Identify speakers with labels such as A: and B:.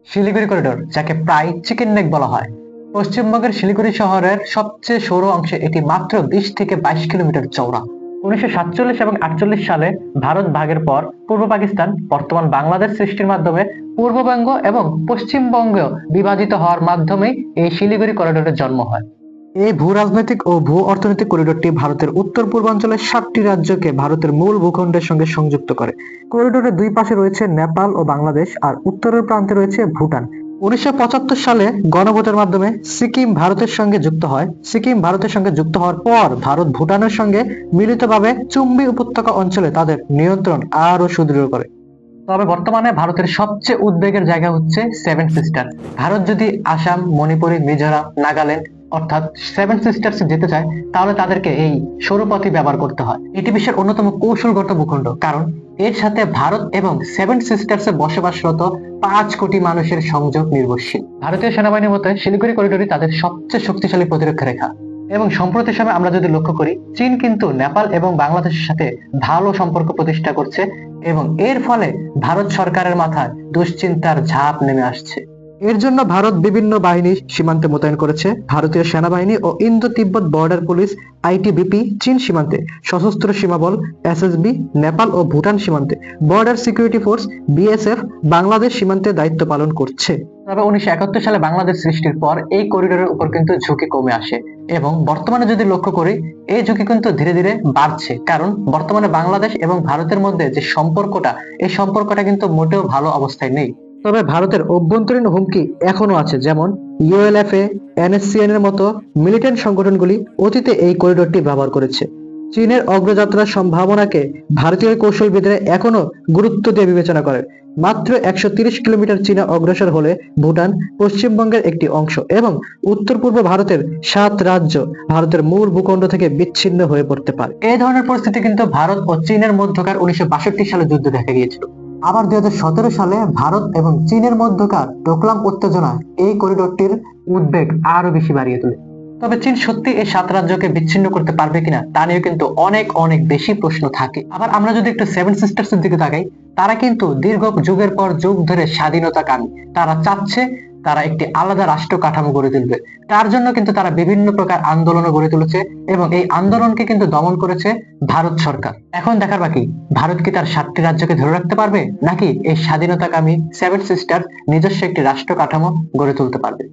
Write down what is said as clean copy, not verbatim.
A: Siliguri corridor, যাকে প্রায় chicken neck বলা হয়, পশ্চিমবঙ্গের শিলিগুড়ি শহরের সবচেয়ে সৌর অংশে এটি মাত্র 20 থেকে 22 কিলোমিটার চওড়া। 1947 এবং 1948 সালে ভারত ভাগের পর পূর্ব পাকিস্তান, বর্তমান বাংলাদেশ সৃষ্টির মাধ্যমে পূর্ববঙ্গ এবং পশ্চিমবঙ্গ বিভাজিত হওয়ার মাধ্যমেই এই শিলিগুড়ি করিডোরের জন্ম হয়। এই ভূ রাজনৈতিক ও ভূ অর্থনৈতিক করিডোরটি ভারতের উত্তর পূর্বাঞ্চলের 7টি রাজ্যকে ভারতের মূল ভূখণ্ডের সঙ্গে সংযুক্ত করে। করিডোরের দুই পাশে রয়েছে নেপাল ও বাংলাদেশ, আর উত্তরের প্রান্তে রয়েছে ভুটান। 1975 সালে গণভোটের মাধ্যমে সিকিম ভারতের সঙ্গে যুক্ত হয়। সিকিম ভারতের সঙ্গে যুক্ত হওয়ার পর ভারত ভুটানের সঙ্গে মিলিতভাবে চুম্বী উপত্যকা অঞ্চলে তাদের নিয়ন্ত্রণ আরো সুদৃঢ় করে। তবে বর্তমানে ভারতের সবচেয়ে উদ্বেগের জায়গা হচ্ছে সেভেন সিস্টার। ভারত যদি আসাম, মণিপুর, মিজোরাম, নাগাল্যান্ড অর্থাৎ সেভেন সিস্টার্স যেতে চায়, তাহলে তাদেরকে এই সরু পথই ব্যবহার করতে হয়। এটি বিশ্বের অন্যতম কৌশলগত ভূখণ্ড, কারণ এর সাথে ভারত এবং সেভেন সিস্টার্সে বসবাসরত 5 কোটি মানুষের সংযোগ নির্ভরশীল। ভারতীয় সেনাবাহিনীর মতে শিলিগুড়ি করিডোরই তাদের সবচেয়ে শক্তিশালী প্রতিরক্ষা রেখা। এবং সম্প্রতি সময়ে আমরা যদি লক্ষ্য করি, চীন কিন্তু নেপাল এবং বাংলাদেশের সাথে ভালো সম্পর্ক প্রতিষ্ঠা করছে, এবং এর ফলে ভারত সরকারের মাথায় দুশ্চিন্তার ঝাঁপ নেমে আসছে। এর জন্য ভারত বিভিন্ন বাহিনী সীমান্তে মোতায়েন করেছে। ভারতীয় সেনাবাহিনী ও ইন্দো তিব্বত বর্ডার পুলিশ আইটিবিপি চীন সীমান্তে, সশস্ত্র সীমাবল এসএসবি নেপাল ও ভুটান সীমান্তে, border security force BSF Bangladesh সীমান্তে দায়িত্ব পালন করছে। তবে 1971 সালে বাংলাদেশ সৃষ্টির পর এই করিডোরের উপর কিন্তু ঝুঁকি কমে আসে, এবং বর্তমানে যদি লক্ষ্য করি, এই ঝুঁকি কিন্তু ধীরে ধীরে বাড়ছে, কারণ বর্তমানে বাংলাদেশ এবং ভারতের মধ্যে যে সম্পর্কটা, এই সম্পর্কটা কিন্তু মোটেও ভালো অবস্থায় নেই। তবে ভারতের অভ্যন্তরীণ হুমকি এখনো আছে, যেমন ইউএলএফএ, এনএসসিএন এর মতো মিলিটেন্ট সংগঠনগুলি অতীতে এই করিডোরটি ব্যবহার করেছে। চীনের অগ্রযাত্রার সম্ভাবনাকে ভারতীয় কৌশলবিদরা এখনো গুরুত্ব দিয়ে বিবেচনা করে। মাত্র 130 কিলোমিটার চীনে অগ্রসর হলে ভুটান পশ্চিমবঙ্গের একটি অংশ এবং উত্তর পূর্ব ভারতের 7 রাজ্য ভারতের মূল ভূখণ্ড থেকে বিচ্ছিন্ন হয়ে পড়তে পারে। এই ধরনের পরিস্থিতি কিন্তু ভারত ও চীনের মধ্যকার 1962 সালে যুদ্ধ দেখা গিয়েছিল। আবার 2017 সালে ভারত এবং চীনের মধ্যকার ডোকলাম উত্তেজনা এই করিডোরটির উদ্বেগ আরো বেশি বাড়িয়ে তোলে। তবে চীন সত্যি এই 7 রাজ্যকে বিচ্ছিন্ন করতে পারবে কিনা তা নিয়ে কিন্তু অনেক অনেক বেশি প্রশ্ন থাকে। আবার আমরা যদি একটু সেভেন সিস্টার্স এর দিকে তাকাই, তারা কিন্তু দীর্ঘ যুগের পর যুগ ধরে স্বাধীনতা কামী। তারা চাচ্ছে তারা একটি আলাদা রাষ্ট্র কাঠামো গড়ে তুলবে। তার জন্য কিন্তু তারা বিভিন্ন প্রকার আন্দোলন গড়ে তুলেছে, এবং এই আন্দোলনকে কিন্তু দমন করেছে ভারত সরকার। এখন দেখার বাকি, ভারত কি তার 7টি রাজ্যকে ধরে রাখতে পারবে, নাকি এই স্বাধীনতাকামী সেভেন সিস্টার নিজস্ব একটি রাষ্ট্র কাঠামো গড়ে তুলতে পারবে।